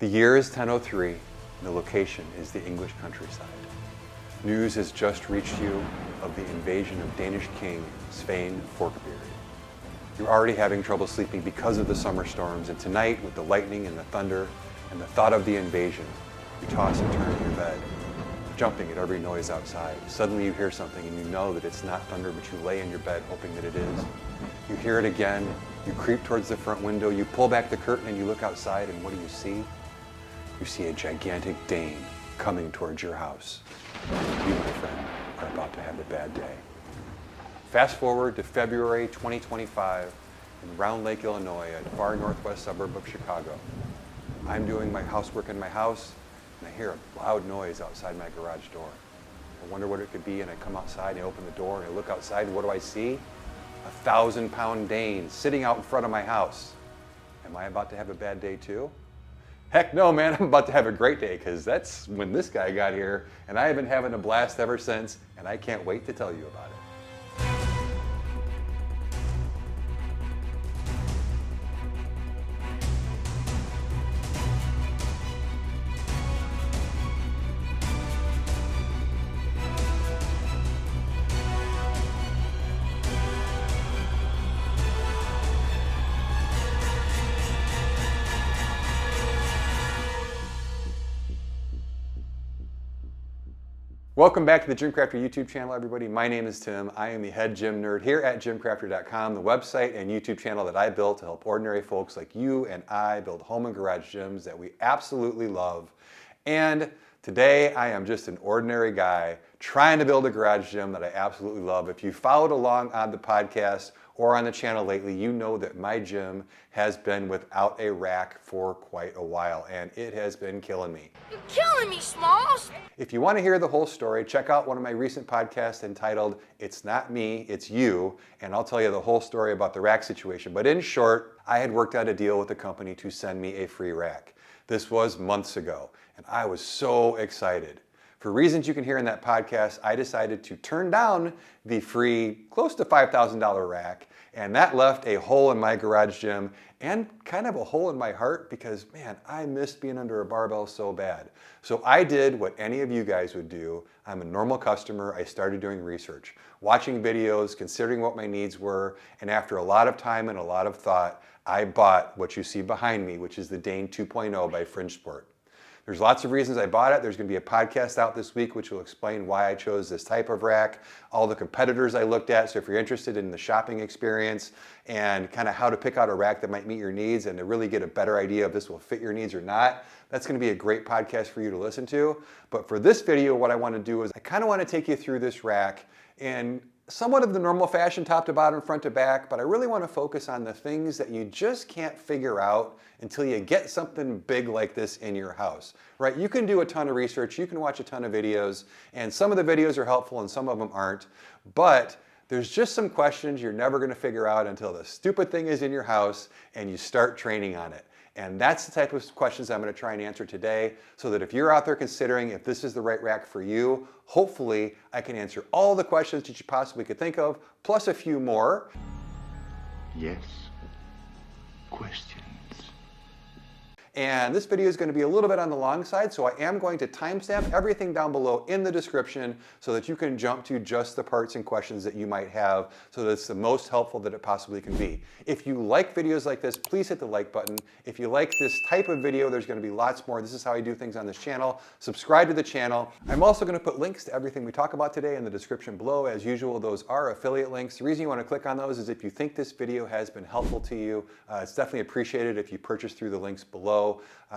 The year is 1003, and the location is the English countryside. News has just reached you of the invasion of Danish king Svein Forkbeard. You're already having trouble sleeping because of the summer storms, and tonight, with the lightning and the thunder and the thought of the invasion, you toss and turn in your bed, jumping at every noise outside. Suddenly you hear something and you know that it's not thunder, but you lay in your bed hoping that it is. You hear it again, you creep towards the front window, you pull back the curtain and you look outside, and what do you see? You see a gigantic Dane coming towards your house. You, my friend, are about to have a bad day. Fast forward to February 2025 in Round Lake, Illinois, a far northwest suburb of Chicago. I'm doing my housework in my house, and I hear a loud noise outside my garage door. I wonder what it could be, and I come outside and I open the door and I look outside, and what do I see? 1,000-pound Dane sitting out in front of my house. Am I about to have a bad day too? Heck no, man, I'm about to have a great day, because that's when this guy got here, and I have been having a blast ever since, and I can't wait to tell you about it. Welcome back to the GymCrafter YouTube channel, everybody. My name is Tim. I am the head gym nerd here at GymCrafter.com, the website and YouTube channel that I built to help ordinary folks like you and I build home and garage gyms that we absolutely love. And today I am just an ordinary guy trying to build a garage gym that I absolutely love. If you followed along on the podcast or on the channel lately, you know that my gym has been without a rack for quite a while, and it has been killing me. You're killing me, Smalls! If you want to hear the whole story, check out one of my recent podcasts entitled It's Not Me, It's You, and I'll tell you the whole story about the rack situation. But in short, I had worked out a deal with the company to send me a free rack. This was months ago, and I was so excited. For reasons you can hear in that podcast, I decided to turn down the free, close to $5,000 rack, and that left a hole in my garage gym and kind of a hole in my heart because, man, I missed being under a barbell so bad. So I did what any of you guys would do. I'm a normal customer. I started doing research, watching videos, considering what my needs were, and after a lot of time and a lot of thought, I bought what you see behind me, which is the Dane 2.0 by Fringe Sport. There's lots of reasons I bought it. There's going to be a podcast out this week which will explain why I chose this type of rack, all the competitors I looked at. So if you're interested in the shopping experience and kind of how to pick out a rack that might meet your needs and to really get a better idea if this will fit your needs or not, that's going to be a great podcast for you to listen to. But for this video, what I want to do is I kind of want to take you through this rack in somewhat of the normal fashion, top to bottom, front to back, but I really want to focus on the things that you just can't figure out until you get something big like this in your house, right? You can do a ton of research, you can watch a ton of videos, and some of the videos are helpful and some of them aren't, but there's just some questions you're never going to figure out until the stupid thing is in your house and you start training on it. And that's the type of questions I'm going to try and answer today, so that if you're out there considering if this is the right rack for you, hopefully I can answer all the questions that you possibly could think of, plus a few more. Yes. Questions. And this video is going to be a little bit on the long side, so I am going to timestamp everything down below in the description so that you can jump to just the parts and questions that you might have, so that it's the most helpful that it possibly can be. If you like videos like this, please hit the like button. If you like this type of video, there's going to be lots more. This is how I do things on this channel. Subscribe to the channel. I'm also going to put links to everything we talk about today in the description below. As usual, those are affiliate links. The reason you want to click on those is if you think this video has been helpful to you. It's definitely appreciated if you purchase through the links below.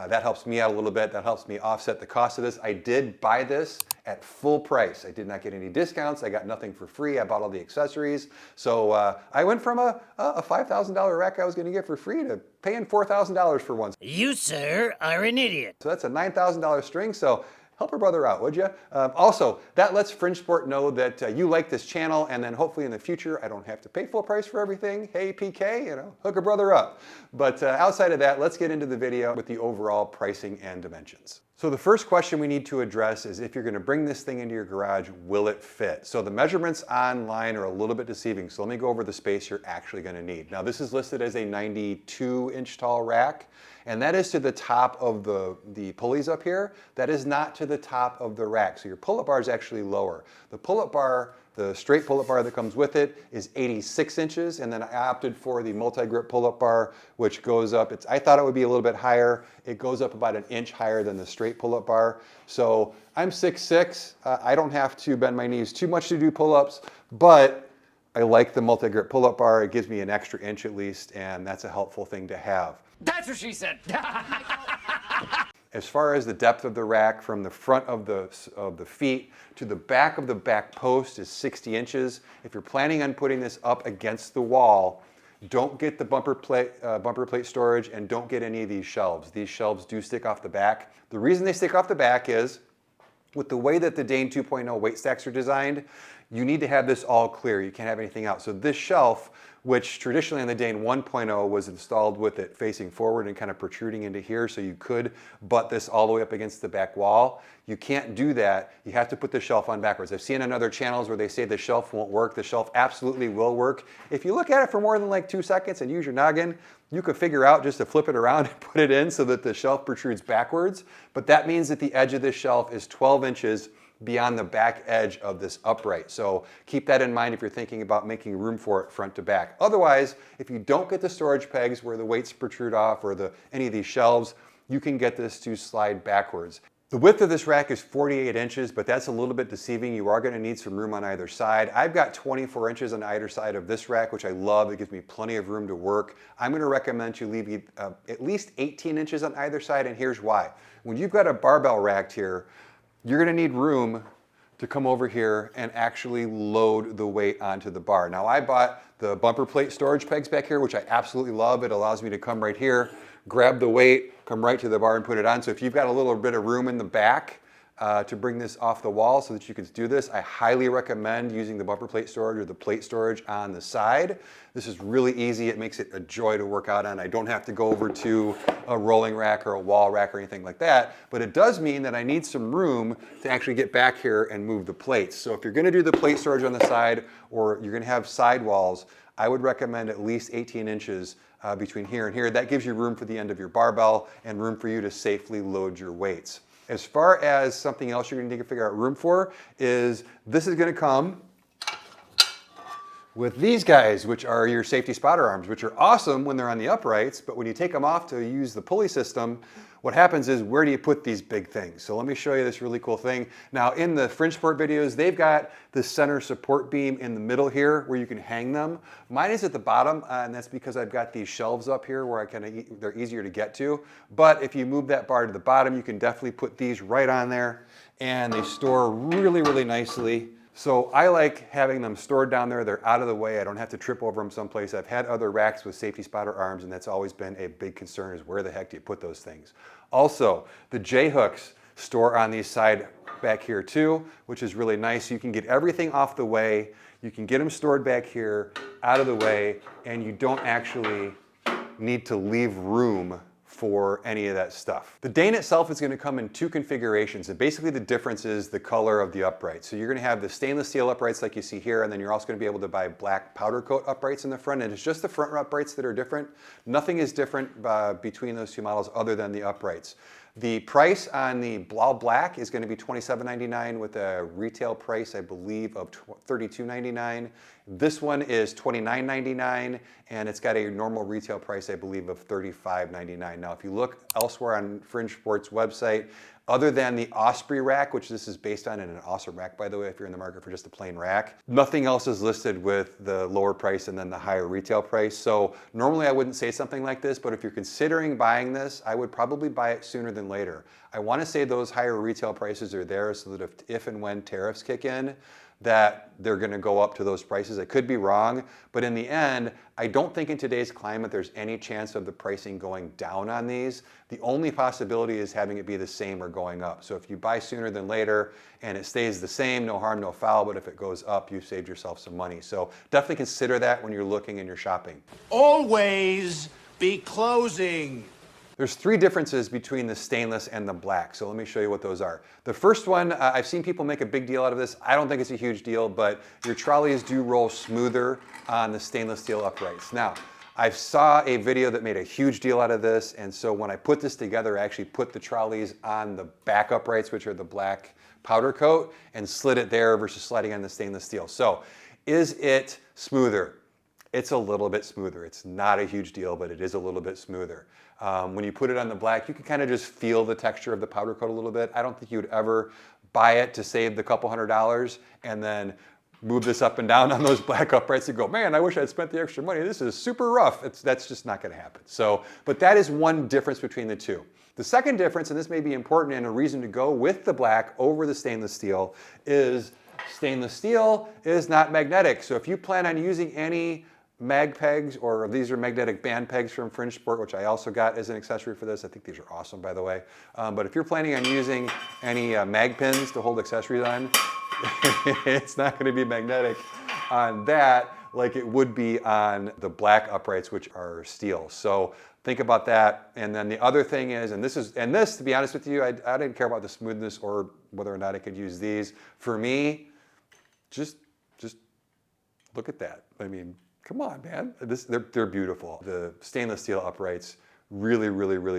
That helps me out a little bit. That helps me offset the cost of this. I did buy this at full price. I did not get any discounts. I got nothing for free. I bought all the accessories. So I went from a $5,000 rack I was going to get for free to paying $4,000 for one. You, sir, are an idiot. So that's a $9,000 string. So help a brother out, would you? Also, that lets Fringe Sport know that you like this channel, and then hopefully in the future I don't have to pay full price for everything. Hey, PK, you know, hook a brother up. But outside of that, let's get into the video with the overall pricing and dimensions. So the first question we need to address is if you're going to bring this thing into your garage, will it fit? So the measurements online are a little bit deceiving. So let me go over the space you're actually going to need. Now this is listed as a 92-inch tall rack, and that is to the top of the pulleys up here. That is not to the top of the rack. So your pull-up bar is actually lower. The pull-up bar, the straight pull-up bar that comes with it, is 86 inches, and then I opted for the multi-grip pull-up bar, which goes up. I thought it would be a little bit higher. It goes up about an inch higher than the straight pull-up bar. So I'm 6'6". I don't have to bend my knees too much to do pull-ups, but I like the multi-grip pull-up bar. It gives me an extra inch at least, and that's a helpful thing to have. That's what she said. As far as the depth of the rack from the front of the feet to the back of the back post is 60 inches. If you're planning on putting this up against the wall, don't get the bumper plate storage and don't get any of these shelves. These shelves do stick off the back. The reason they stick off the back is with the way that the Dane 2.0 weight stacks are designed, you need to have this all clear. You can't have anything out. So this shelf, which traditionally on the Dane 1.0 was installed with it facing forward and kind of protruding into here, so you could butt this all the way up against the back wall. You can't do that. You have to put the shelf on backwards. I've seen on other channels where they say the shelf won't work. The shelf absolutely will work. If you look at it for more than like 2 seconds and use your noggin, you could figure out just to flip it around and put it in so that the shelf protrudes backwards. But that means that the edge of this shelf is 12 inches beyond the back edge of this upright. So keep that in mind if you're thinking about making room for it front to back. Otherwise, if you don't get the storage pegs where the weights protrude off or any of these shelves, you can get this to slide backwards. The width of this rack is 48 inches, but that's a little bit deceiving. You are going to need some room on either side. I've got 24 inches on either side of this rack, which I love. It gives me plenty of room to work. I'm going to recommend you leave at least 18 inches on either side, and here's why. When you've got a barbell racked here, you're going to need room to come over here and actually load the weight onto the bar. Now I bought the bumper plate storage pegs back here, which I absolutely love. It allows me to come right here, grab the weight, come right to the bar and put it on. So if you've got a little bit of room in the back to bring this off the wall so that you can do this, I highly recommend using the bumper plate storage or the plate storage on the side. This is really easy. It makes it a joy to work out on. I don't have to go over to a rolling rack or a wall rack or anything like that, but it does mean that I need some room to actually get back here and move the plates. So if you're gonna do the plate storage on the side or you're gonna have side walls, I would recommend at least 18 inches between here and here. That gives you room for the end of your barbell and room for you to safely load your weights. As far as something else you're going to need to figure out room for is this is going to come with these guys, which are your safety spotter arms, which are awesome when they're on the uprights, but when you take them off to use the pulley system, what happens is where do you put these big things? So let me show you this really cool thing. Now in the Fringe Sport videos, they've got the center support beam in the middle here where you can hang them. Mine is at the bottom, and that's because I've got these shelves up here where they're easier to get to. But if you move that bar to the bottom, you can definitely put these right on there, and they store really, really nicely. So I like having them stored down there. They're out of the way. I don't have to trip over them someplace. I've had other racks with safety spotter arms, and that's always been a big concern is where the heck do you put those things? Also, the J-hooks store on these side back here too, which is really nice. You can get everything off the way. You can get them stored back here, out of the way, and you don't actually need to leave room for any of that stuff. The Dane itself is going to come in 2 configurations, and basically the difference is the color of the uprights. So you're going to have the stainless steel uprights like you see here, and then you're also going to be able to buy black powder coat uprights in the front, and it's just the front uprights that are different. Nothing is different between those 2 models other than the uprights. The price on the Blau Black is going to be $27.99 with a retail price, I believe, of $32.99. This one is $29.99, and it's got a normal retail price, I believe, of $35.99. Now, if you look elsewhere on Fringe Sport's website, other than the Osprey rack, which this is based on, and an awesome rack, by the way, if you're in the market for just a plain rack, nothing else is listed with the lower price and then the higher retail price. So normally I wouldn't say something like this, but if you're considering buying this, I would probably buy it sooner than later. I want to say those higher retail prices are there so that if and when tariffs kick in, that they're going to go up to those prices. I could be wrong, but in the end, I don't think in today's climate there's any chance of the pricing going down on these. The only possibility is having it be the same or going up. So if you buy sooner than later and it stays the same, no harm, no foul, but if it goes up, you've saved yourself some money. So definitely consider that when you're looking and you're shopping. Always be closing. There's three differences between the stainless and the black, so let me show you what those are. The first one, I've seen people make a big deal out of this. I don't think it's a huge deal, but your trolleys do roll smoother on the stainless steel uprights. Now, I saw a video that made a huge deal out of this, and so when I put this together, I actually put the trolleys on the back uprights, which are the black powder coat, and slid it there versus sliding on the stainless steel. So, is it smoother? It's a little bit smoother. It's not a huge deal, but it is a little bit smoother. When you put it on the black, you can kind of just feel the texture of the powder coat a little bit. I don't think you would ever buy it to save the couple $100 and then move this up and down on those black uprights and go, man, I wish I'd spent the extra money. This is super rough. That's just not gonna happen. So, but that is one difference between the two. The second difference, and this may be important and a reason to go with the black over the stainless steel, is stainless steel is not magnetic. So if you plan on using any mag pegs, or these are magnetic band pegs from Fringe Sport, which I also got as an accessory for this. I think these are awesome, by the way. But if you're planning on using any mag pins to hold accessories on, it's not going to be magnetic on that like it would be on the black uprights, which are steel. So think about that. And then the other thing is, and this, to be honest with you, I didn't care about the smoothness or whether or not I could use these. For me, just look at that. I mean, come on, man. They're beautiful. The stainless steel uprights really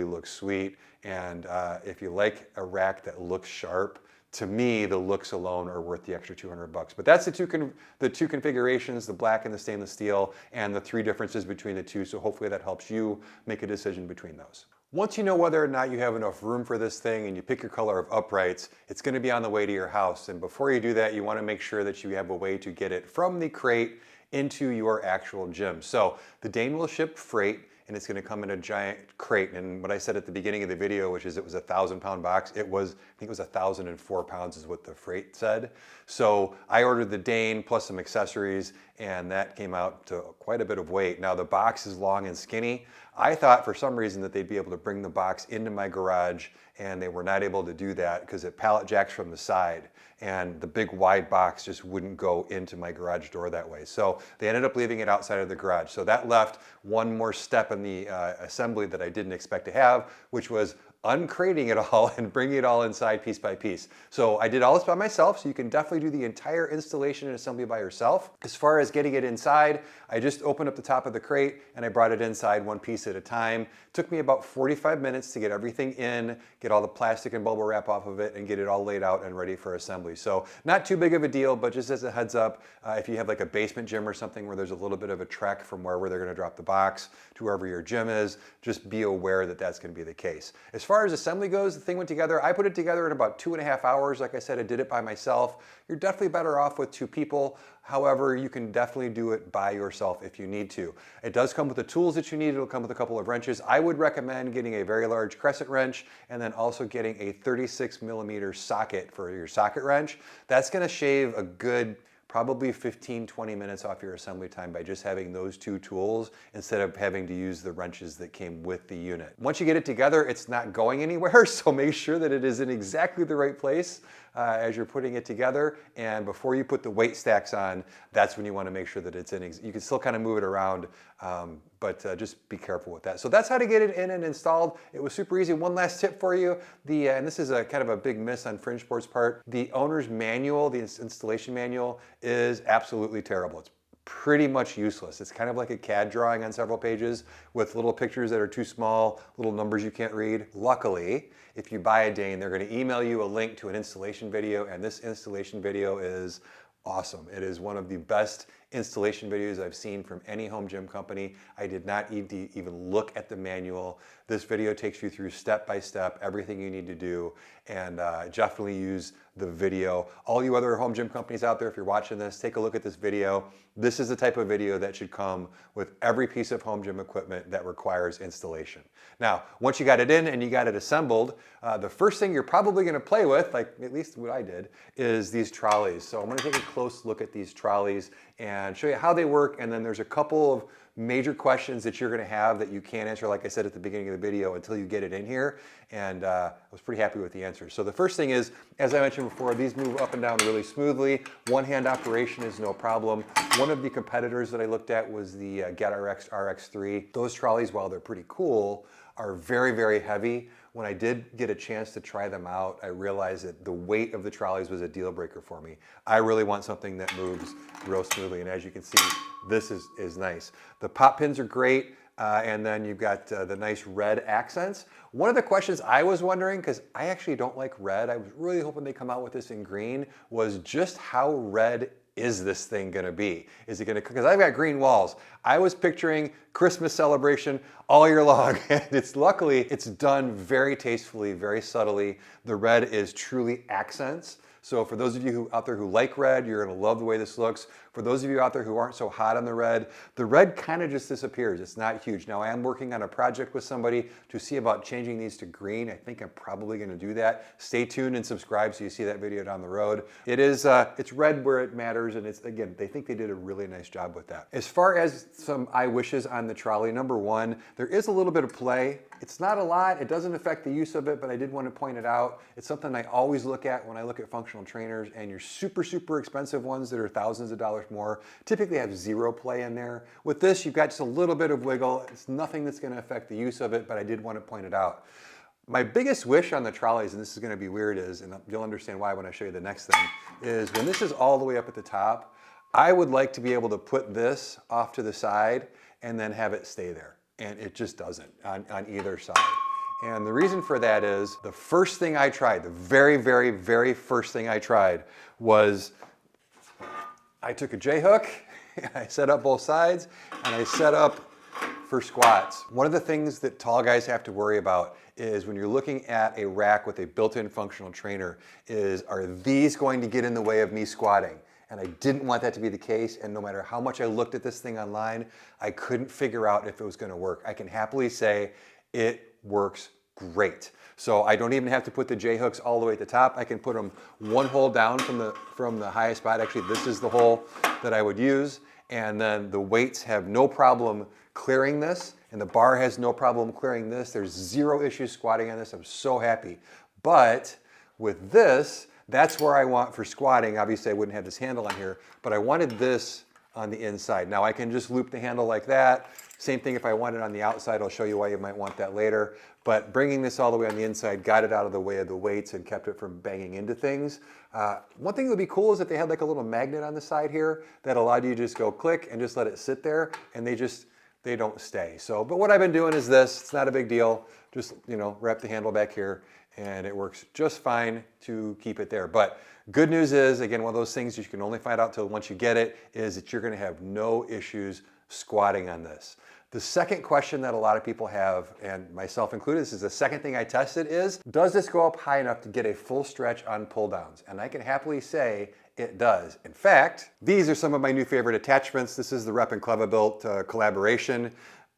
look sweet. And if you like a rack that looks sharp, to me, the looks alone are worth the extra $200. But that's the two configurations, the black and the stainless steel, and the three differences between the two. So hopefully that helps you make a decision between those. Once you know whether or not you have enough room for this thing and you pick your color of uprights, it's going to be on the way to your house. And before you do that, you want to make sure that you have a way to get it from the crate into your actual gym. So the Dane will ship freight, and it's going to come in a giant crate. And what I said at the beginning of the video, which is it was a 1,000-pound box, I think it was 1,004 pounds is what the freight said. So I ordered the Dane plus some accessories, and that came out to quite a bit of weight. Now the box is long and skinny. I thought for some reason that they'd be able to bring the box into my garage, and they were not able to do that because it pallet jacks from the side, and the big wide box just wouldn't go into my garage door that way. So they ended up leaving it outside of the garage. So that left one more step in the assembly that I didn't expect to have, which was uncrating it all and bringing it all inside piece by piece. So I did all this by myself, so you can definitely do the entire installation and assembly by yourself. As far as getting it inside, I just opened up the top of the crate and I brought it inside one piece at a time. It took me about 45 minutes to get everything in, get all the plastic and bubble wrap off of it, and get it all laid out and ready for assembly. So not too big of a deal, but just as a heads up, if you have like a basement gym or something where there's a little bit of a trek from wherever they're gonna drop the box to wherever your gym is, just be aware that that's gonna be the case. As far as assembly goes, the thing went together. I put it together in about 2.5 hours. Like I said, I did it by myself. You're definitely better off with two people. However, you can definitely do it by yourself if you need to. It does come with the tools that you need. It'll come with a couple of wrenches. I would recommend getting a very large crescent wrench and then also getting a 36mm socket for your socket wrench. That's gonna shave a good probably 15-20 minutes off your assembly time by just having those two tools instead of having to use the wrenches that came with the unit. Once you get it together, it's not going anywhere, so make sure that it is in exactly the right place as you're putting it together. And before you put the weight stacks on, that's when you want to make sure that it's in. You can still kind of move it around, but just be careful with that. So that's how to get it in and installed. It was super easy. One last tip for you, and this is a kind of a big miss on Fringe Sport's part, the owner's manual, the installation manual, is absolutely terrible. It's pretty much useless. It's kind of like a CAD drawing on several pages with little pictures that are too small, little numbers you can't read. Luckily, if you buy a Dane, they're going to email you a link to an installation video, and this installation video is awesome. It is one of the best installation videos I've seen from any home gym company. I did not even look at the manual. This video takes you through step by step everything you need to do, and definitely use the video. All you other home gym companies out there, if you're watching this, take a look at this video. This is the type of video that should come with every piece of home gym equipment that requires installation. Now, once you got it in and you got it assembled, the first thing you're probably gonna play with, like at least what I did, is these trolleys. So I'm gonna take a close look at these trolleys and show you how they work, and then there's a couple of major questions that you're gonna have that you can't answer, like I said at the beginning of the video, until you get it in here, and I was pretty happy with the answers. So the first thing is, as I mentioned before, these move up and down really smoothly. One-hand operation is no problem. One of the competitors that I looked at was the GetRx RX3. Those trolleys, while they're pretty cool, are very, very heavy. When I did get a chance to try them out, I realized that the weight of the trolleys was a deal breaker for me. I really want something that moves real smoothly, and as you can see, this is nice. The pop pins are great, and then you've got the nice red accents. One of the questions I was wondering, because I actually don't like red, I was really hoping they come out with this in green, was just how red is this thing gonna be? Is it gonna, because I've got green walls. I was picturing Christmas celebration all year long, and luckily, it's done very tastefully, very subtly. The red is truly accents. So for those of you out there who like red, you're gonna love the way this looks. For those of you out there who aren't so hot on the red kind of just disappears. It's not huge. Now I am working on a project with somebody to see about changing these to green. I think I'm probably gonna do that. Stay tuned and subscribe so you see that video down the road. It is, it's red where it matters, and it's, again, they think they did a really nice job with that. As far as some I wishes on the trolley, number one, there is a little bit of play. It's not a lot, it doesn't affect the use of it, but I did want to point it out. It's something I always look at when I look at functional trainers, and your super, super expensive ones that are thousands of dollars more typically have zero play in there. With this, you've got just a little bit of wiggle. It's nothing that's going to affect the use of it, but I did want to point it out. My biggest wish on the trolleys, and this is going to be weird, is, and you'll understand why when I show you the next thing, is when this is all the way up at the top, I would like to be able to put this off to the side and then have it stay there. And it just doesn't on either side. And the reason for that is the first thing I tried, the very, very, very first thing I tried was I took a J-hook, and I set up both sides, and I set up for squats. One of the things that tall guys have to worry about is when you're looking at a rack with a built-in functional trainer is, are these going to get in the way of me squatting? And I didn't want that to be the case, and no matter how much I looked at this thing online, I couldn't figure out if it was gonna work. I can happily say it works great. So I don't even have to put the J-hooks all the way at the top. I can put them one hole down from the highest spot. Actually, this is the hole that I would use, and then the weights have no problem clearing this, and the bar has no problem clearing this. There's zero issues squatting on this. I'm so happy. But with this, that's where I want for squatting. Obviously, I wouldn't have this handle on here, but I wanted this on the inside. Now I can just loop the handle like that. Same thing if I want it on the outside. I'll show you why you might want that later. But bringing this all the way on the inside got it out of the way of the weights and kept it from banging into things. One thing that would be cool is if they had like a little magnet on the side here that allowed you to just go click and just let it sit there, and they don't stay. So, but what I've been doing is this. It's not a big deal. Just, you know, wrap the handle back here, and it works just fine to keep it there. But good news is, again, one of those things you can only find out till once you get it, is that you're gonna have no issues squatting on this. The second question that a lot of people have, and myself included, this is the second thing I tested, is does this go up high enough to get a full stretch on pull downs? And I can happily say it does. In fact, these are some of my new favorite attachments. This is the Rep and Cleva built collaboration.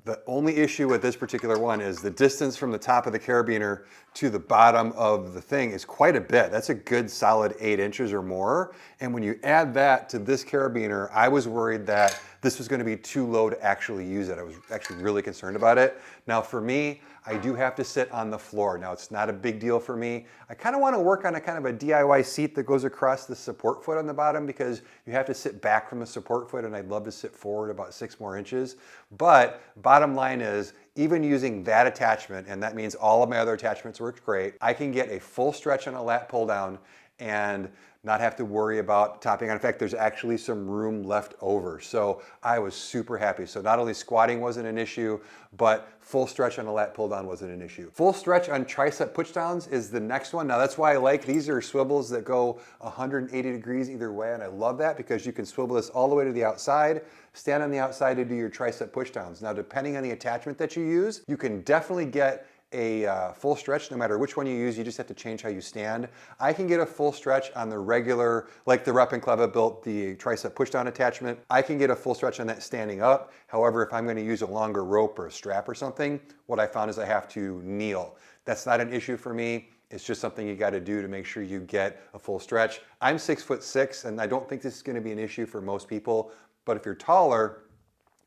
The only issue with this particular one is the distance from the top of the carabiner to the bottom of the thing is quite a bit. That's a good solid 8 inches or more. And when you add that to this carabiner, I was worried that this was going to be too low to actually use it. I was actually really concerned about it. Now for me, I do have to sit on the floor. Now it's not a big deal for me. I kind of want to work on a kind of a DIY seat that goes across the support foot on the bottom, because you have to sit back from the support foot, and I'd love to sit forward about 6 more inches. But bottom line is, even using that attachment, and that means all of my other attachments worked great, I can get a full stretch on a lat pull down and not have to worry about topping on. In fact, there's actually some room left over. So I was super happy. So not only squatting wasn't an issue, but full stretch on a lat pull down wasn't an issue. Full stretch on tricep push downs is the next one. Now that's why I like, these are swivels that go 180 degrees either way, and I love that because you can swivel this all the way to the outside, stand on the outside to do your tricep push downs. Now depending on the attachment that you use, you can definitely get a full stretch no matter which one you use. You just have to change how you stand. I can get a full stretch on the regular, like the Rep and Cleva built the tricep pushdown attachment. I can get a full stretch on that standing up. However, if I'm going to use a longer rope or a strap or something, what I found is I have to kneel. That's not an issue for me. It's just something you got to do to make sure you get a full stretch. I'm 6'6", and I don't think this is going to be an issue for most people, but if you're taller,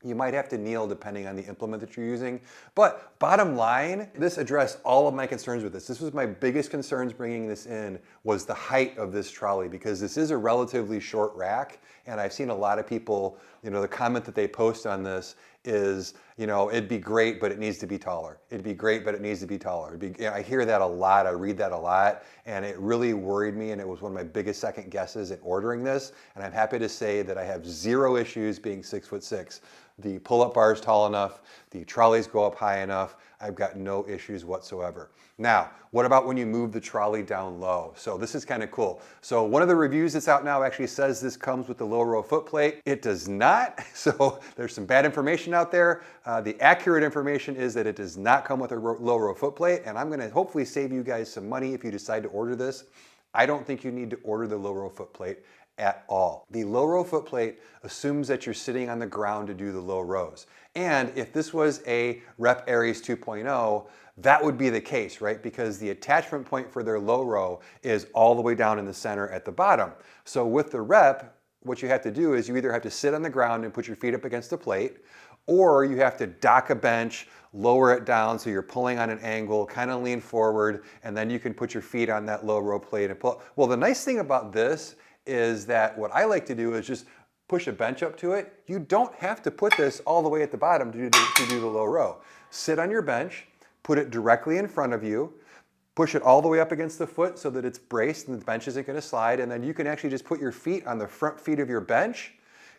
you might have to kneel depending on the implement that you're using. But bottom line, this addressed all of my concerns with this. This was my biggest concerns bringing this in, was the height of this trolley, because this is a relatively short rack, and I've seen a lot of people, you know, the comment that they post on this is, you know, it'd be great, but it needs to be taller. It'd be great, but it needs to be taller. I hear that a lot, I read that a lot, and it really worried me, and it was one of my biggest second guesses in ordering this, and I'm happy to say that I have zero issues being 6'6". The pull-up bar is tall enough, the trolleys go up high enough, I've got no issues whatsoever. Now, what about when you move the trolley down low? So this is kind of cool. So one of the reviews that's out now actually says this comes with the low row foot plate. It does not, so there's some bad information out there. The accurate information is that it does not come with a low row foot plate, and I'm gonna hopefully save you guys some money if you decide to order this. I don't think you need to order the low row foot plate at all. The low row foot plate assumes that you're sitting on the ground to do the low rows. And if this was a Rep Aries 2.0, that would be the case, right? Because the attachment point for their low row is all the way down in the center at the bottom. So with the Rep, what you have to do is you either have to sit on the ground and put your feet up against a plate, or you have to dock a bench, lower it down so you're pulling on an angle, kind of lean forward, and then you can put your feet on that low row plate and pull. Well, the nice thing about this is that what I like to do is just push a bench up to it. You don't have to put this all the way at the bottom to do the low row. Sit on your bench, put it directly in front of you, push it all the way up against the foot so that it's braced and the bench isn't going to slide, and then you can actually just put your feet on the front feet of your bench,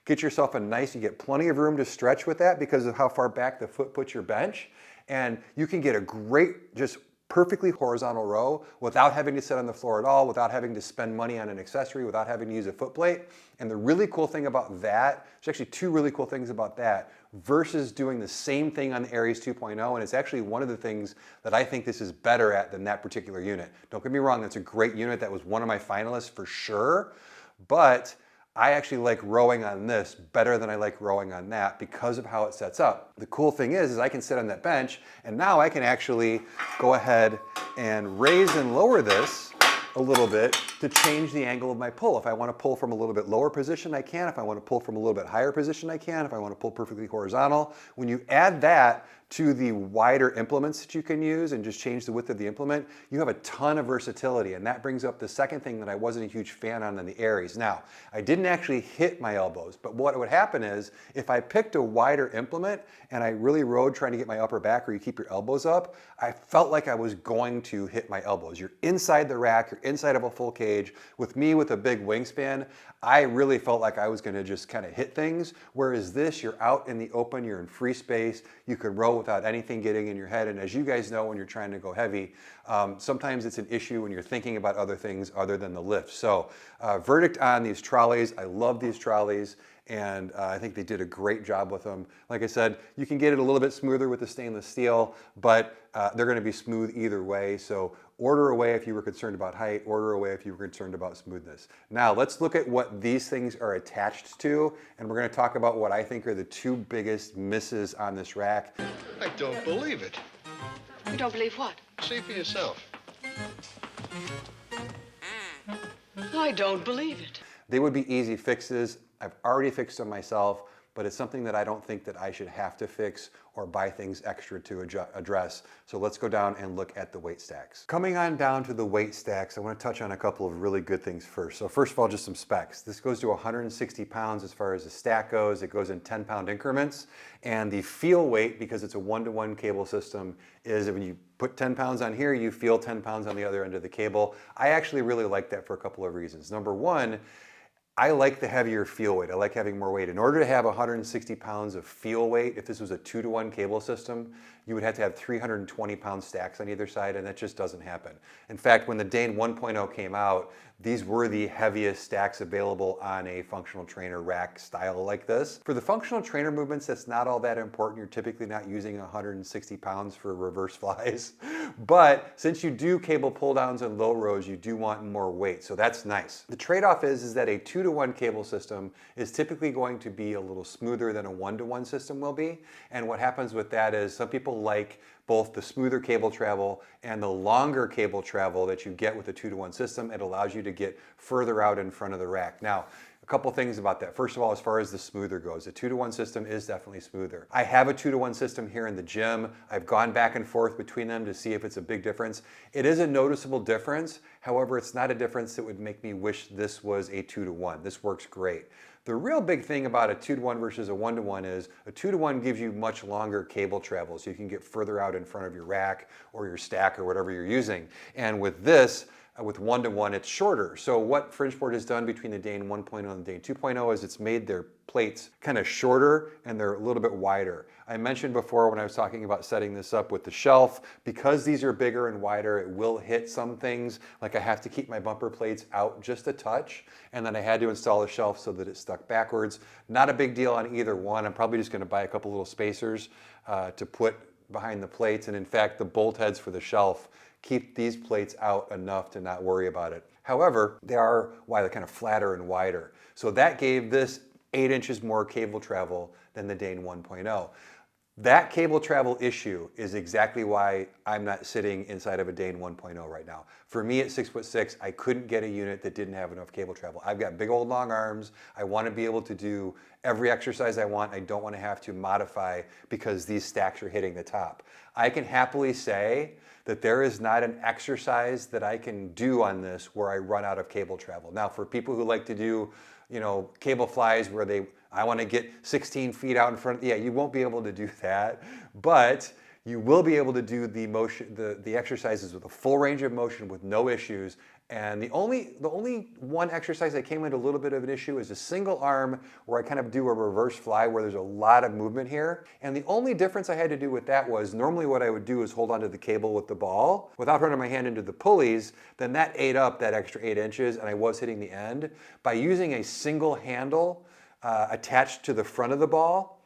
get yourself you get plenty of room to stretch with that because of how far back the foot puts your bench, and you can get a great, just perfectly horizontal row without having to sit on the floor at all, without having to spend money on an accessory, without having to use a foot plate. And the really cool thing about that, there's actually two really cool things about that versus doing the same thing on the Aries 2.0, and it's actually one of the things that I think this is better at than that particular unit. Don't get me wrong, that's a great unit. That was one of my finalists for sure, but I actually like rowing on this better than I like rowing on that because of how it sets up. The cool thing is I can sit on that bench, and now I can actually go ahead and raise and lower this a little bit to change the angle of my pull. If I want to pull from a little bit lower position, I can. If I want to pull from a little bit higher position, I can. If I want to pull perfectly horizontal. When you add that to the wider implements that you can use and just change the width of the implement, you have a ton of versatility. And that brings up the second thing that I wasn't a huge fan on in the Aries. Now, I didn't actually hit my elbows, but what would happen is if I picked a wider implement and I really rode trying to get my upper back where you keep your elbows up, I felt like I was going to hit my elbows. You're inside the rack, you're inside of a full cage. With me with a big wingspan, I really felt like I was going to just kind of hit things, whereas this, you're out in the open, you're in free space, you can row without anything getting in your head, and as you guys know, when you're trying to go heavy, sometimes it's an issue when you're thinking about other things other than the lift. So verdict on these trolleys, I love these trolleys, and I think they did a great job with them. Like I said, you can get it a little bit smoother with the stainless steel, but they're going to be smooth either way. So order away if you were concerned about height, order away if you were concerned about smoothness. Now let's look at what these things are attached to, and we're going to talk about what I think are the two biggest misses on this rack. I don't believe it. You don't believe what? See for yourself. I don't believe it. They would be easy fixes. I've already fixed them myself, but it's something that I don't think that I should have to fix or buy things extra to address. So let's go down and look at the weight stacks. Coming on down to the weight stacks, I want to touch on a couple of really good things first. So first of all, just some specs. This goes to 160 pounds as far as the stack goes. It goes in 10-pound increments. And the feel weight, because it's a one-to-one cable system, is when you put 10 pounds on here, you feel 10 pounds on the other end of the cable. I actually really like that for a couple of reasons. Number one, I like the heavier feel weight. I like having more weight. In order to have 160 pounds of feel weight, if this was a 2-to-1 cable system, you would have to have 320-pound stacks on either side, and that just doesn't happen. In fact, when the Dane 1.0 came out, these were the heaviest stacks available on a functional trainer rack style like this. For the functional trainer movements, that's not all that important. You're typically not using 160 pounds for reverse flies. But since you do cable pull downs and low rows, you do want more weight, so that's nice. The trade-off is that a 2-to-1 cable system is typically going to be a little smoother than a 1-to-1 system will be. And what happens with that is some people like both the smoother cable travel and the longer cable travel that you get with a 2-to-1 system. It allows you to get further out in front of the rack. Now, a couple things about that. First of all, as far as the smoother goes, the 2-to-1 system is definitely smoother. I have a 2-to-1 system here in the gym. I've gone back and forth between them to see if it's a big difference. It is a noticeable difference. However, it's not a difference that would make me wish this was a 2-to-1. This works great. The real big thing about a 2-to-1 versus a 1-to-1 is a 2-to-1 gives you much longer cable travel, so you can get further out in front of your rack or your stack or whatever you're using. And with this, with 1-to-1, it's shorter. So what Fringe Sport has done between the Dane 1.0 and the Dane 2.0 is it's made their plates kind of shorter and they're a little bit wider. I mentioned before when I was talking about setting this up with the shelf, because these are bigger and wider, it will hit some things. Like I have to keep my bumper plates out just a touch, and then I had to install a shelf so that it stuck backwards. Not a big deal on either one. I'm probably just going to buy a couple little spacers to put behind the plates, and in fact the bolt heads for the shelf keep these plates out enough to not worry about it. However, they are why they're kind of flatter and wider. So that gave this 8 inches more cable travel than the Dane 1.0. That cable travel issue is exactly why I'm not sitting inside of a Dane 1.0 right now. For me at 6'6", I couldn't get a unit that didn't have enough cable travel. I've got big old long arms. I want to be able to do every exercise I want. I don't want to have to modify because these stacks are hitting the top. I can happily say that there is not an exercise that I can do on this where I run out of cable travel. Now, for people who like to do, cable flies where I want to get 16 feet out in front, yeah, you won't be able to do that, but you will be able to do the exercises with a full range of motion with no issues. And the only one exercise that came into a little bit of an issue is a single arm where I kind of do a reverse fly where there's a lot of movement here. And the only difference I had to do with that was normally what I would do is hold onto the cable with the ball without running my hand into the pulleys. Then that ate up that extra 8 inches and I was hitting the end. By using a single handle attached to the front of the ball,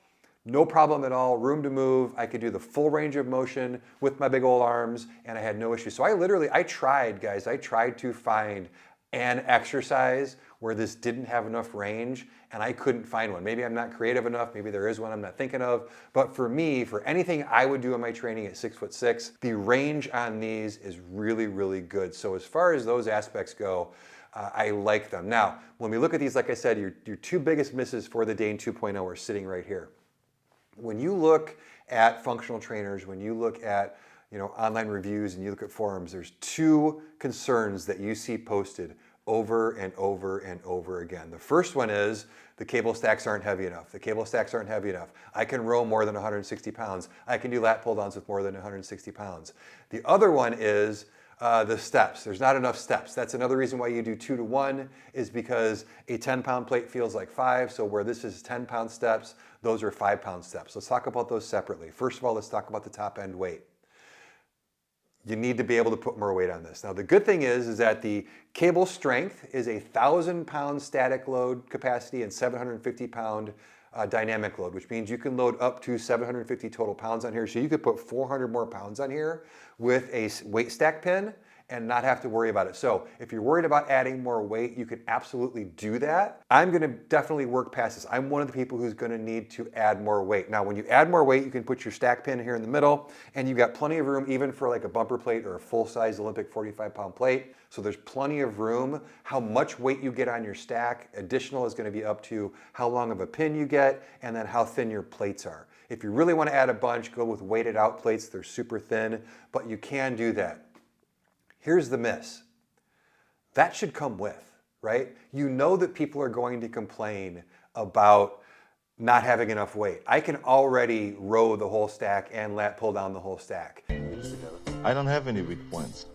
no problem at all, room to move. I could do the full range of motion with my big old arms and I had no issue. So I tried, guys, I tried to find an exercise where this didn't have enough range and I couldn't find one. Maybe I'm not creative enough, maybe there is one I'm not thinking of, but for me, for anything I would do in my training at 6'6", the range on these is really, really good. So as far as those aspects go, I like them. Now, when we look at these, like I said, your 2 biggest misses for the Dane 2.0 are sitting right here. When you look at functional trainers, when you look at online reviews and you look at forums, there's 2 concerns that you see posted over and over and over again. The first one is the cable stacks aren't heavy enough. The cable stacks aren't heavy enough. I can row more than 160 pounds. I can do lat pull downs with more than 160 pounds. The other one is the steps. There's not enough steps. That's another reason why you do 2-to-1 is because a 10-pound plate feels like 5. So where this is 10-pound steps, those are 5-pound steps. Let's talk about those separately. First of all, let's talk about the top end weight. You need to be able to put more weight on this. Now the good thing is that the cable strength is a 1,000-pound static load capacity and 750-pound dynamic load, which means you can load up to 750 total pounds on here. So you could put 400 more pounds on here with a weight stack pin and not have to worry about it. So if you're worried about adding more weight, you can absolutely do that. I'm gonna definitely work past this. I'm one of the people who's gonna need to add more weight. Now, when you add more weight, you can put your stack pin here in the middle and you've got plenty of room even for like a bumper plate or a full-size Olympic 45-pound plate. So there's plenty of room. How much weight you get on your stack, additional is gonna be up to how long of a pin you get and then how thin your plates are. If you really wanna add a bunch, go with weighted out plates. They're super thin, but you can do that. Here's the miss. That should come with, right? You know that people are going to complain about not having enough weight. I can already row the whole stack and lat pull down the whole stack. I don't have any weak points.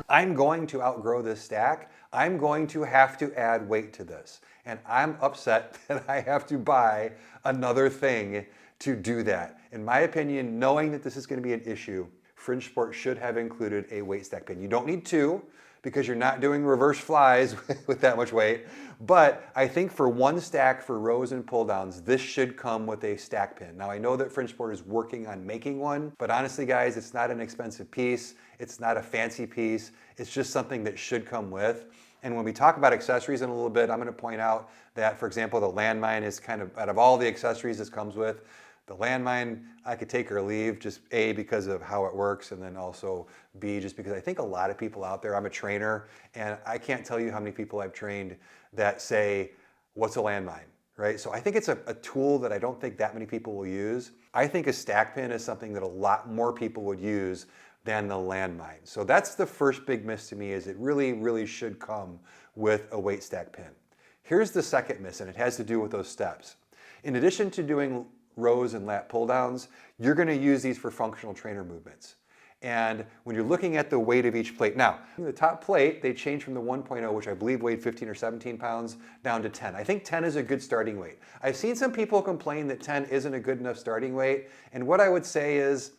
I'm going to outgrow this stack. I'm going to have to add weight to this. And I'm upset that I have to buy another thing to do that. In my opinion, knowing that this is going to be an issue, Fringe Sport should have included a weight stack pin. You don't need 2 because you're not doing reverse flies with that much weight. But I think for 1 stack for rows and pull downs, this should come with a stack pin. Now I know that Fringe Sport is working on making one, but honestly guys, it's not an expensive piece. It's not a fancy piece. It's just something that should come with. And when we talk about accessories in a little bit, I'm going to point out that, for example, the Landmine is kind of, out of all the accessories this comes with, The Landmine, I could take or leave, just A, because of how it works, and then also B, just because I think a lot of people out there, I'm a trainer, and I can't tell you how many people I've trained that say, what's a Landmine, right? So I think it's a tool that I don't think that many people will use. I think a stack pin is something that a lot more people would use than the Landmine. So that's the first big miss to me, is it really, really should come with a weight stack pin. Here's the second miss, and it has to do with those steps. In addition to doing rows and lat pull downs, you're going to use these for functional trainer movements. And when you're looking at the weight of each plate, now the top plate, they changed from the 1.0, which I believe weighed 15 or 17 pounds, down to 10. I think 10 is a good starting weight. I've seen some people complain that 10 isn't a good enough starting weight. And what I would say is,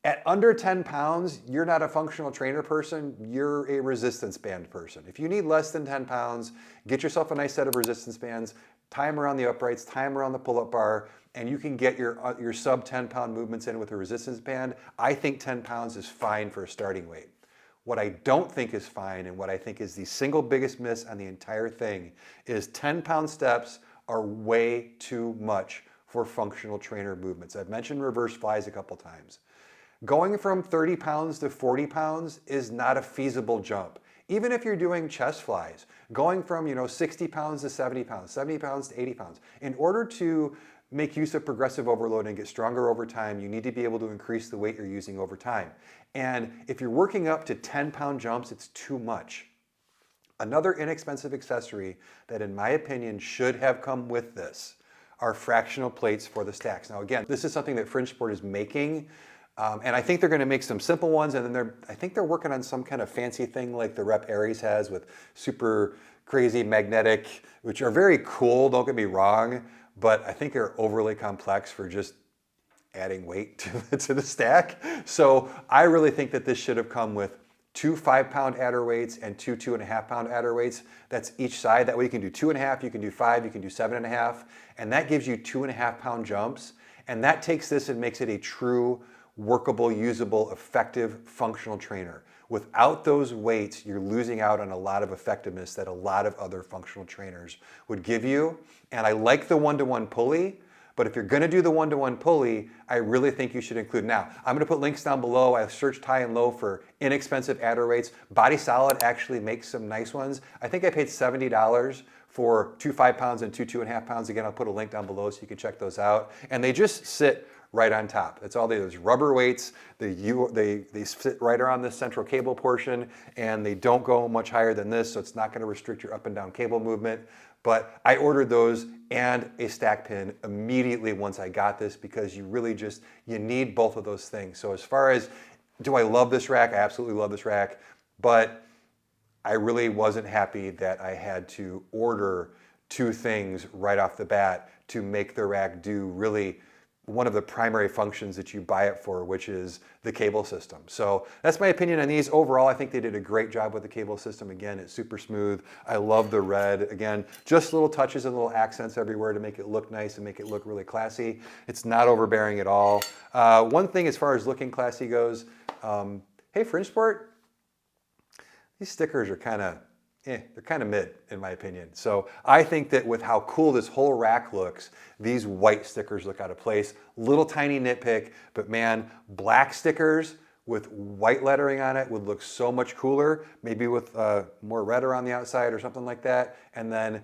at under 10 pounds, you're not a functional trainer person, you're a resistance band person. If you need less than 10 pounds, get yourself a nice set of resistance bands, tie them around the uprights, tie them around the pull-up bar, and you can get your sub 10 pound movements in with a resistance band. I think 10 pounds is fine for a starting weight. What I don't think is fine, and what I think is the single biggest miss on the entire thing, is 10 pound steps are way too much for functional trainer movements. I've mentioned reverse flies a couple times. Going from 30 pounds to 40 pounds is not a feasible jump. Even if you're doing chest flies, going from 60 pounds to 70 pounds, 70 pounds to 80 pounds, in order to make use of progressive overload and get stronger over time, you need to be able to increase the weight you're using over time. And if you're working up to 10-pound jumps, it's too much. Another inexpensive accessory that, in my opinion, should have come with this are fractional plates for the stacks. Now again, this is something that Fringe Sport is making. And I think they're going to make some simple ones, and then I think they're working on some kind of fancy thing like the Rep Aries has with super crazy magnetic, which are very cool, don't get me wrong, but I think they're overly complex for just adding weight to the stack. So I really think that this should have come with 2 5-pound adder weights and 2 2.5-pound adder weights. That's each side. That way you can do 2.5, you can do 5, you can do 7.5, and that gives you 2.5-pound jumps. And that takes this and makes it a true workable, usable, effective functional trainer. Without those weights, you're losing out on a lot of effectiveness that a lot of other functional trainers would give you. And I like the one-to-one pulley, but if you're gonna do the one-to-one pulley, I really think you should include, now, I'm gonna put links down below. I searched high and low for inexpensive adder weights. Body Solid actually makes some nice ones. I think I paid $70 for 2 5-pounds and 2 2.5 pounds. Again, I'll put a link down below so you can check those out. And they just sit right on top. That's all they do. There's rubber weights. They sit right around this central cable portion, and they don't go much higher than this, so it's not going to restrict your up and down cable movement. But I ordered those and a stack pin immediately once I got this, because you really you need both of those things. So as far as, do I love this rack? I absolutely love this rack, but I really wasn't happy that I had to order 2 things right off the bat to make the rack do really one of the primary functions that you buy it for, which is the cable system. So that's my opinion on these. Overall, I think they did a great job with the cable system. Again, it's super smooth. I love the red. Again, just little touches and little accents everywhere to make it look nice and make it look really classy. It's not overbearing at all. One thing as far as looking classy goes, hey, Fringe Sport, these stickers are kind of, they're kind of mid in my opinion. So I think that with how cool this whole rack looks, these white stickers look out of place. Little tiny nitpick, but man, black stickers with white lettering on it would look so much cooler, maybe with more red around the outside or something like that. And then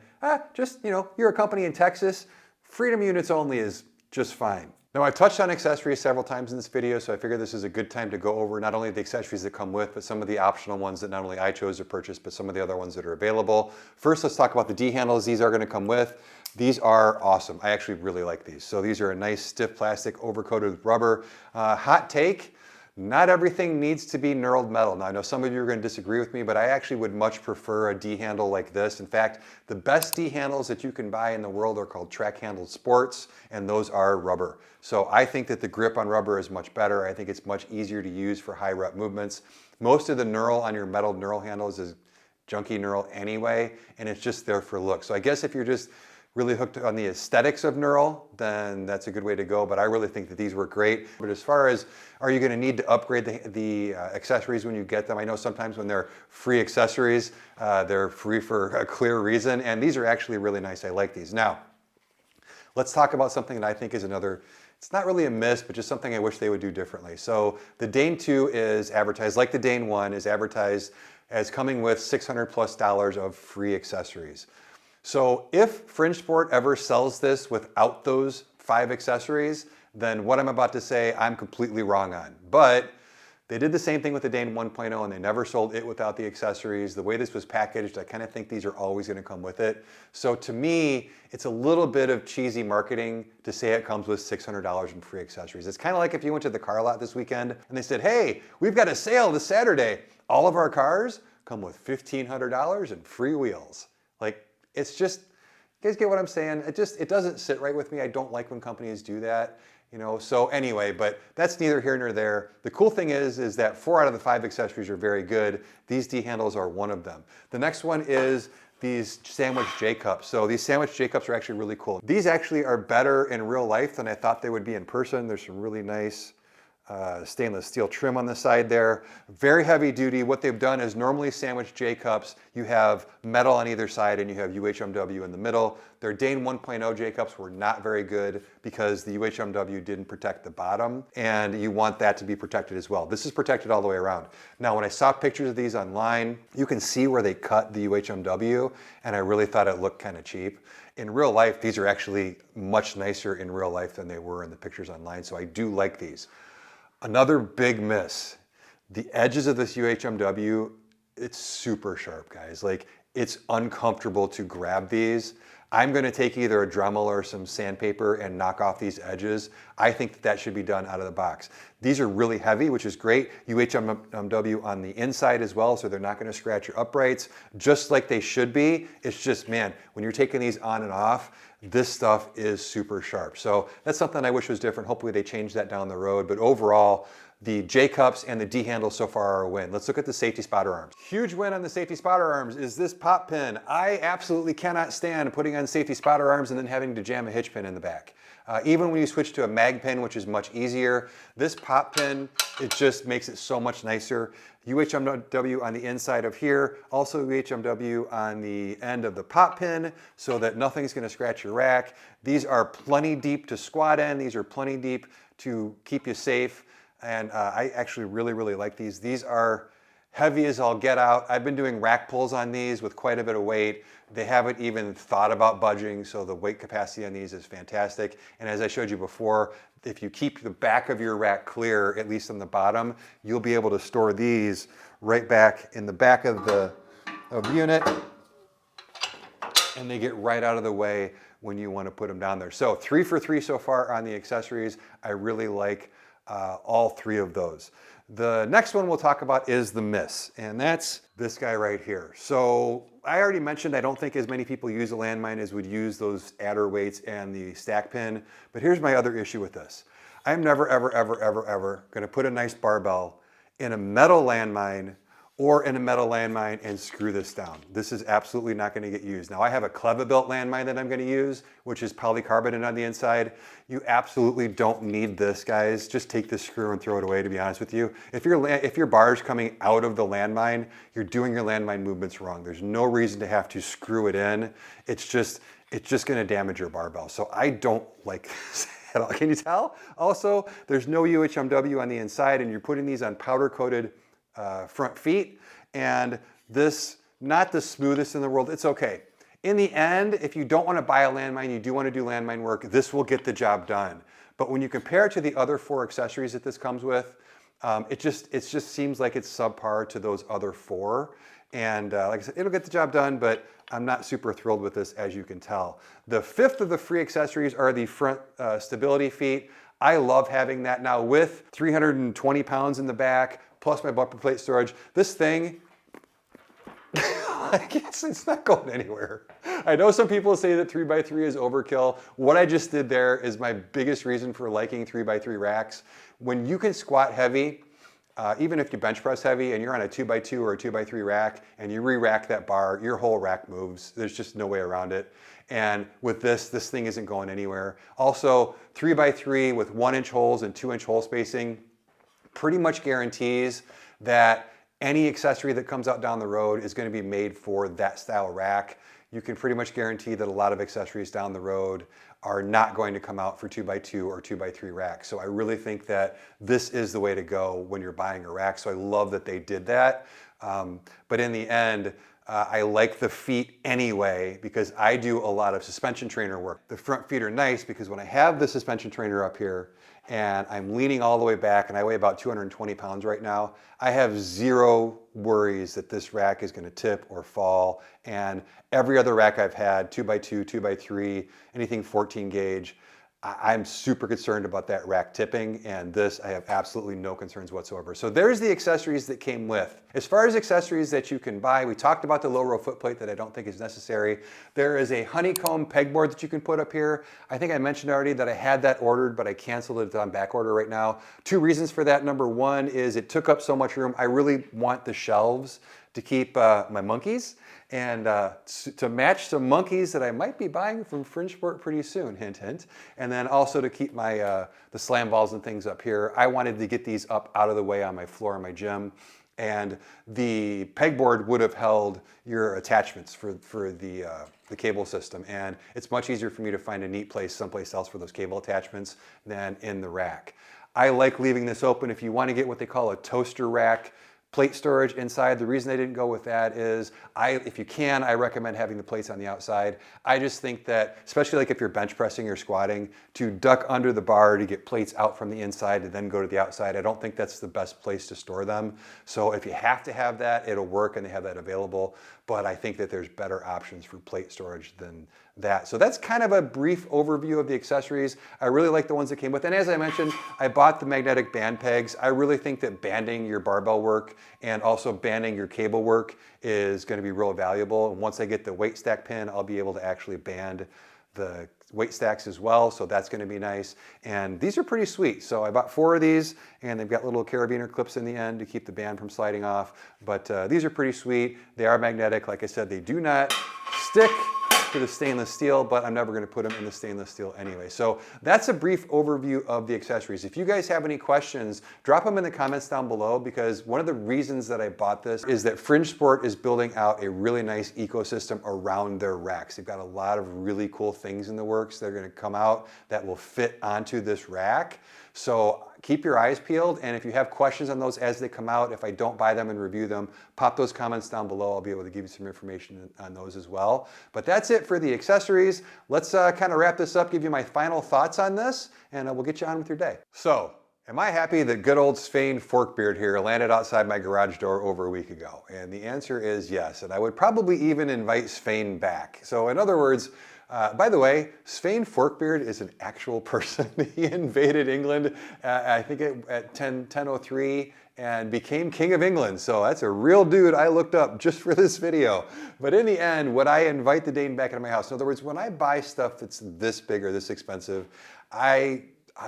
you're a company in Texas, Freedom units only is just fine. Now, I've touched on accessories several times in this video, so I figured this is a good time to go over not only the accessories that come with, but some of the optional ones that not only I chose to purchase, but some of the other ones that are available. First, let's talk about the D handles these are going to come with. These are awesome. I actually really like these. So these are a nice stiff plastic overcoated with rubber. Hot take, not everything needs to be knurled metal. Now, I know some of you are going to disagree with me, but I actually would much prefer a D handle like this. In fact, the best D handles that you can buy in the world are called track handled sports, and those are rubber. So I think that the grip on rubber is much better. I think it's much easier to use for high rep movements. Most of the knurl on your metal knurl handles is junky knurl anyway, and it's just there for look. So I guess if you're just really hooked on the aesthetics of knurl, then that's a good way to go. But I really think that these work great. But as far as, are you going to need to upgrade the accessories when you get them? I know sometimes when they're free accessories, they're free for a clear reason. And these are actually really nice. I like these. Now, let's talk about something that I think is another, it's not really a miss, but just something I wish they would do differently. So the Dane 2 is advertised, like the Dane 1 is advertised as coming with $600+ of free accessories. So if Fringe Sport ever sells this without those 5 accessories, then what I'm about to say, I'm completely wrong on. But they did the same thing with the Dane 1.0 and they never sold it without the accessories. The way this was packaged, I kind of think these are always going to come with it. So to me, it's a little bit of cheesy marketing to say it comes with $600 in free accessories. It's kind of like if you went to the car lot this weekend and they said, hey, we've got a sale this Saturday. All of our cars come with $1,500 in free wheels. Like, it's just, you guys get what I'm saying? It doesn't sit right with me. I don't like when companies do that. You know, so anyway, but that's neither here nor there. The cool thing is that 4 out of the 5 accessories are very good. These D-handles are one of them. The next one is these sandwich J-cups. So these sandwich J-cups are actually really cool. These actually are better in real life than I thought they would be in person. There's some really nice stainless steel trim on the side there. Very heavy duty. What they've done is normally sandwich J-cups, you have metal on either side and you have UHMW in the middle. Their Dane 1.0 J-cups were not very good because the UHMW didn't protect the bottom and you want that to be protected as well. This is protected all the way around. Now when I saw pictures of these online, you can see where they cut the UHMW and I really thought it looked kind of cheap. In real life, these are actually much nicer in real life than they were in the pictures online, so I do like these. Another big miss, the edges of this UHMW, it's super sharp, guys. Like, it's uncomfortable to grab these. I'm gonna take either a Dremel or some sandpaper and knock off these edges. I think that should be done out of the box. These are really heavy, which is great. UHMW on the inside as well, so they're not gonna scratch your uprights, just like they should be. It's just, man, when you're taking these on and off, this stuff is super sharp. So that's something I wish was different. Hopefully they change that down the road. But overall, the J-cups and the D-handles so far are a win. Let's look at the safety spotter arms. Huge win on the safety spotter arms is this pop pin. I absolutely cannot stand putting on safety spotter arms and then having to jam a hitch pin in the back. Even when you switch to a mag pin, which is much easier, this pop pin, it just makes it so much nicer. UHMW on the inside of here, also UHMW on the end of the pop pin so that nothing's gonna scratch your rack. These are plenty deep to squat in. These are plenty deep to keep you safe. And I actually really, really like these. These are heavy as all get out. I've been doing rack pulls on these with quite a bit of weight. They haven't even thought about budging, so the weight capacity on these is fantastic. And as I showed you before, if you keep the back of your rack clear, at least on the bottom, you'll be able to store these right back in the back of the unit, and they get right out of the way when you want to put them down there. So 3 for 3 so far on the accessories. I really like all 3 of those. The next one we'll talk about is the miss, and that's this guy right here. So I already mentioned I don't think as many people use a Landmine as would use those adder weights and the stack pin, but here's my other issue with this. I'm never, ever, ever, ever, ever gonna put a nice barbell in a metal Landmine or in a metal Landmine and screw this down. This is absolutely not gonna get used. Now I have a Clevebuilt Landmine that I'm gonna use, which is polycarbonate on the inside. You absolutely don't need this, guys. Just take this screw and throw it away, to be honest with you. If your bar is coming out of the Landmine, you're doing your Landmine movements wrong. There's no reason to have to screw it in. It's just gonna damage your barbell. So I don't like this at all. Can you tell? Also, there's no UHMW on the inside and you're putting these on powder-coated front feet, and this, not the smoothest in the world. It's okay. In the end, if you don't want to buy a Landmine, you do want to do Landmine work, this will get the job done. But when you compare it to the other 4 accessories that this comes with, it just seems like it's subpar to those other 4. And like I said, it'll get the job done, but I'm not super thrilled with this, as you can tell. The 5th of the free accessories are the front stability feet. I love having that now with 320 pounds in the back, plus my bumper plate storage. This thing, it's not going anywhere. I know some people say that 3x3 is overkill. What I just did there is my biggest reason for liking 3x3 racks. When you can squat heavy, even if you bench press heavy and you're on a 2x2 or a 2x3 rack and you re-rack that bar, your whole rack moves. There's just no way around it. And with this thing isn't going anywhere. Also, 3x3 with 1-inch holes and 2-inch hole spacing pretty much guarantees that any accessory that comes out down the road is going to be made for that style rack. You can pretty much guarantee that a lot of accessories down the road are not going to come out for 2x2 or 2x3 racks. So I really think that this is the way to go when you're buying a rack. So I love that they did that. But in the end, I like the feet anyway because I do a lot of suspension trainer work. The front feet are nice because when I have the suspension trainer up here and I'm leaning all the way back and I weigh about 220 pounds right now, I have zero worries that this rack is going to tip or fall. And every other rack I've had, 2x2, 2x3, anything 14 gauge, I'm super concerned about that rack tipping, and this I have absolutely no concerns whatsoever. So there's the accessories that came with. As far as accessories that you can buy, we talked about the low row footplate that I don't think is necessary. There is a honeycomb pegboard that you can put up here. I think I mentioned already that I had that ordered, but I canceled it. It's on back order right now. Two reasons for that. Number one is it took up so much room. I really want the shelves to keep my monkeys and to match some monkeys that I might be buying from Fringe Sport pretty soon, hint, hint. And then also to keep my the slam balls and things up here. I wanted to get these up out of the way on my floor in my gym. And the pegboard would have held your attachments for the cable system. And it's much easier for me to find a neat place someplace else for those cable attachments than in the rack. I like leaving this open. If you want to get what they call a toaster rack, plate storage inside. The reason I didn't go with that is if you can, I recommend having the plates on the outside. I just think that, especially like if you're bench pressing or squatting, to duck under the bar to get plates out from the inside and then go to the outside, I don't think that's the best place to store them. So if you have to have that, it'll work and they have that available. But I think that there's better options for plate storage than that. So that's kind of a brief overview of the accessories. I really like the ones that came with. And as I mentioned, I bought the magnetic band pegs. I really think that banding your barbell work and also banding your cable work is going to be real valuable. And once I get the weight stack pin, I'll be able to actually band the weight stacks as well, so that's going to be nice. And these are pretty sweet. So I bought 4 of these, and they've got little carabiner clips in the end to keep the band from sliding off. But these are pretty sweet. They are magnetic. Like I said, they do not stick to the stainless steel, but I'm never going to put them in the stainless steel anyway. So that's a brief overview of the accessories. If you guys have any questions, drop them in the comments down below, because one of the reasons that I bought this is that Fringe Sport is building out a really nice ecosystem around their racks. They've got a lot of really cool things in the works that are going to come out that will fit onto this rack. So keep your eyes peeled, and if you have questions on those as they come out, if I don't buy them and review them, pop those comments down below. I'll be able to give you some information on those as well. But that's it for the accessories. Let's kind of wrap this up, give you my final thoughts on this, and we'll get you on with your day. So, am I happy that good old Svein Forkbeard here landed outside my garage door over a week ago? And the answer is yes, and I would probably even invite Svein back. So in other words, by the way, Svein Forkbeard is an actual person. He invaded England, I think at 1003, and became King of England. So that's a real dude I looked up just for this video. But in the end, would I invite the Dane back into my house? In other words, when I buy stuff that's this big or this expensive, I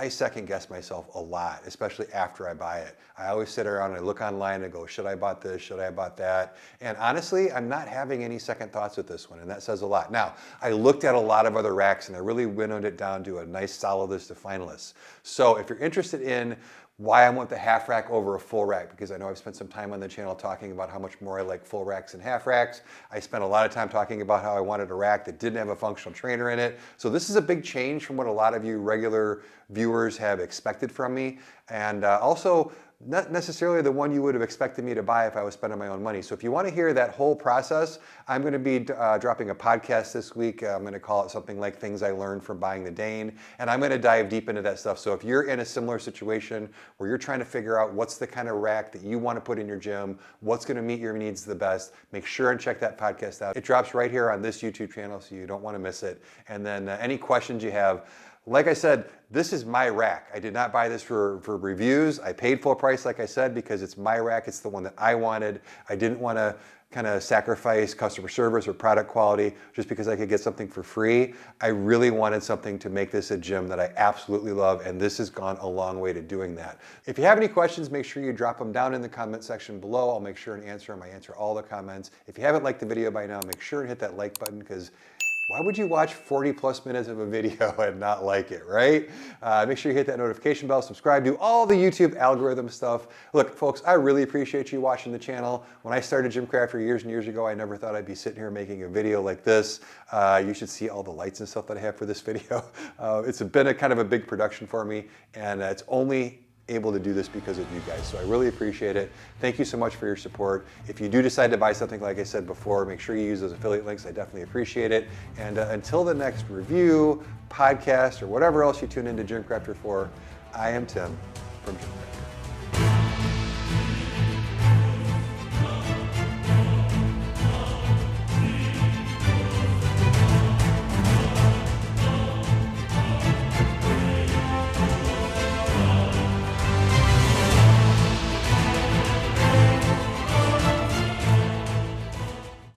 second guess myself a lot, especially after I buy it. I always sit around and I look online and go, should I bought this? Should I bought that? And honestly, I'm not having any second thoughts with this one, and that says a lot. Now, I looked at a lot of other racks and I really winnowed it down to a nice solid list of finalists. So if you're interested in why I want the half rack over a full rack, because I know I've spent some time on the channel talking about how much more I like full racks and half racks. I spent a lot of time talking about how I wanted a rack that didn't have a functional trainer in it. So this is a big change from what a lot of you regular viewers have expected from me. And also, not necessarily the one you would have expected me to buy if I was spending my own money. So if you want to hear that whole process, I'm going to be dropping a podcast this week. I'm going to call it something like Things I Learned from Buying the Dane. And I'm going to dive deep into that stuff. So if you're in a similar situation where you're trying to figure out what's the kind of rack that you want to put in your gym, what's going to meet your needs the best, make sure and check that podcast out. It drops right here on this YouTube channel, so you don't want to miss it. And then any questions you have, like I said, this is my rack. I did not buy this for reviews. I paid full price, like I said, because it's my rack. It's the one that I wanted. I didn't want to kind of sacrifice customer service or product quality just because I could get something for free. I really wanted something to make this a gym that I absolutely love, and this has gone a long way to doing that. If you have any questions, make sure you drop them down in the comment section below. I'll make sure and answer them. I answer all the comments. If you haven't liked the video by now, make sure and hit that like button, because Why would you watch 40 plus minutes of a video and not like it, right? Make sure you hit that notification bell, subscribe, do all the YouTube algorithm stuff. Look, folks, I really appreciate you watching the channel. When I started GymCrafter years and years ago, I never thought I'd be sitting here making a video like this. You should see all the lights and stuff that I have for this video. It's been a kind of a big production for me, and it's only able to do this because of you guys. So I really appreciate it. Thank you so much for your support. If you do decide to buy something, like I said before, make sure you use those affiliate links. I definitely appreciate it. And until the next review, podcast, or whatever else you tune into GymCrafter for, I am Tim from GymCrafter.